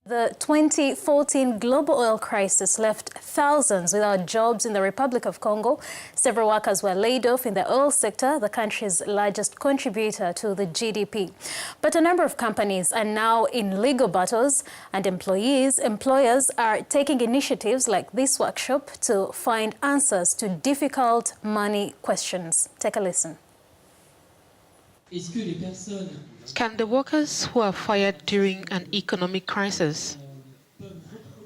The 2014 global oil crisis left thousands without jobs in the Republic of Congo. Several workers were laid off in the oil sector, the country's largest contributor to the GDP. But a number of companies are now in legal battles, and employers are taking initiatives like this workshop to find answers to difficult money questions. Take a listen. Can the workers who are fired during an economic crisis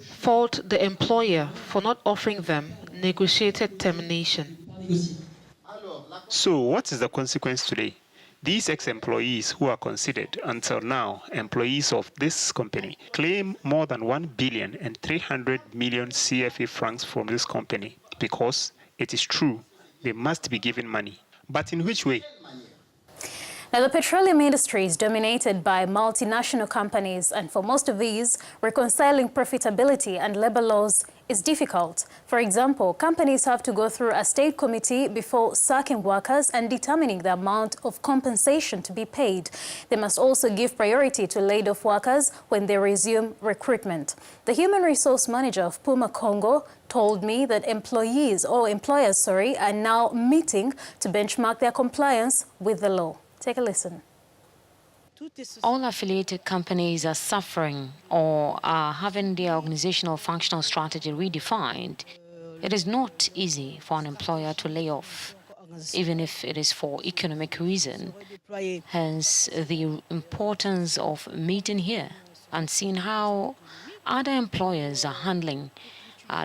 fault the employer for not offering them negotiated termination? So what is the consequence today? These ex-employees who are considered until now employees of this company claim more than 1,300 million CFA francs from this company because it is true they must be given money. But in which way? Now, the petroleum industry is dominated by multinational companies, and for most of these, reconciling profitability and labor laws is difficult. For example, companies have to go through a state committee before sacking workers and determining the amount of compensation to be paid. They must also give priority to laid-off workers when they resume recruitment. The human resource manager of Puma Congo told me that employers are now meeting to benchmark their compliance with the law. Take a listen. All affiliated companies are suffering or are having their organizational functional strategy redefined. It is not easy for an employer to lay off, even if it is for economic reason. Hence, the importance of meeting here and seeing how other employers are handling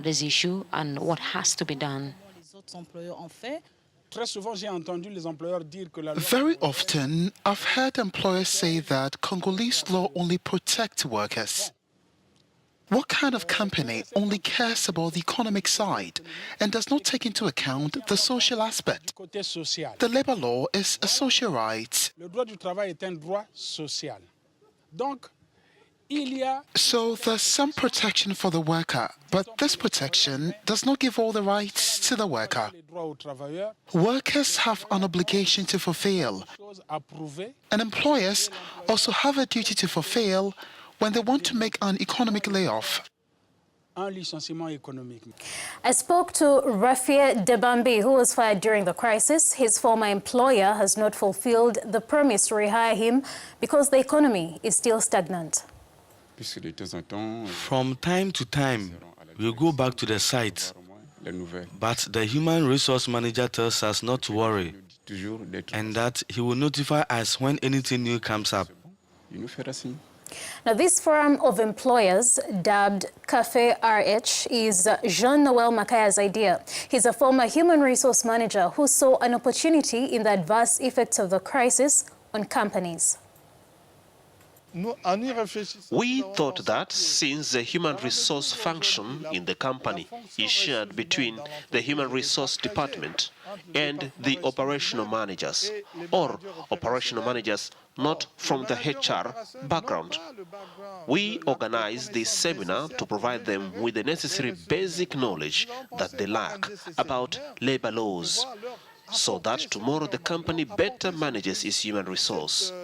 this issue and what has to be done. Very often, I've heard employers say that Congolese law only protects workers. What kind of company only cares about the economic side and does not take into account the social aspect? The labor law is a social right. So there's some protection for the worker, but this protection does not give all the rights to the worker. Workers have an obligation to fulfill, and employers also have a duty to fulfill when they want to make an economic layoff. I spoke to Raffia Bambi, who was fired during the crisis. His former employer has not fulfilled the promise to rehire him because the economy is still stagnant. From time to time, we go back to the site, but the human resource manager tells us not to worry and that he will notify us when anything new comes up. Now, this forum of employers, dubbed Cafè RH, is Jean-Noel Makaya's idea. He's a former human resource manager who saw an opportunity in the adverse effects of the crisis on companies. We thought that since the human resource function in the company is shared between the human resource department and the operational managers, or operational managers not from the HR background, we organized this seminar to provide them with the necessary basic knowledge that they lack about labor laws, so that tomorrow the company better manages its human resource.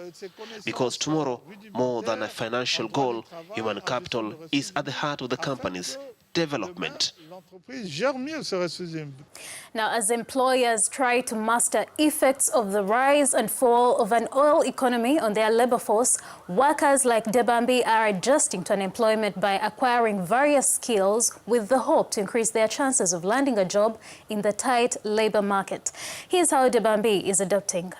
Because tomorrow, more than a financial goal, human capital is at the heart of the company's development. Now, as employers try to master effects of the rise and fall of an oil economy on their labor force, workers like Debambi are adjusting to unemployment by acquiring various skills with the hope to increase their chances of landing a job in the tight labor market. Here's how Debambi is adopting.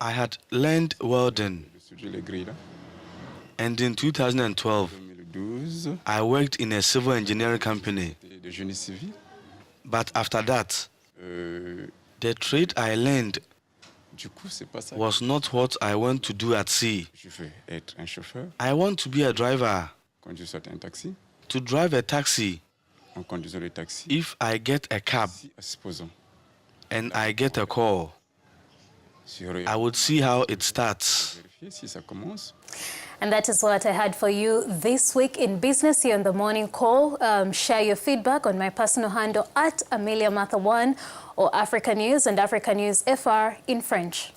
I had learned welding, and in 2012, I worked in a civil engineering company. But after that, the trade I learned was not what I want to do at sea. I want to be a driver, to drive a taxi. If I get a cab and I get a call, I would see how it starts. And that is what I had for you this week in Business here on the Morning Call. Share your feedback on my personal handle at AmeliaMartha1 or Africanews and Africanews FR in French.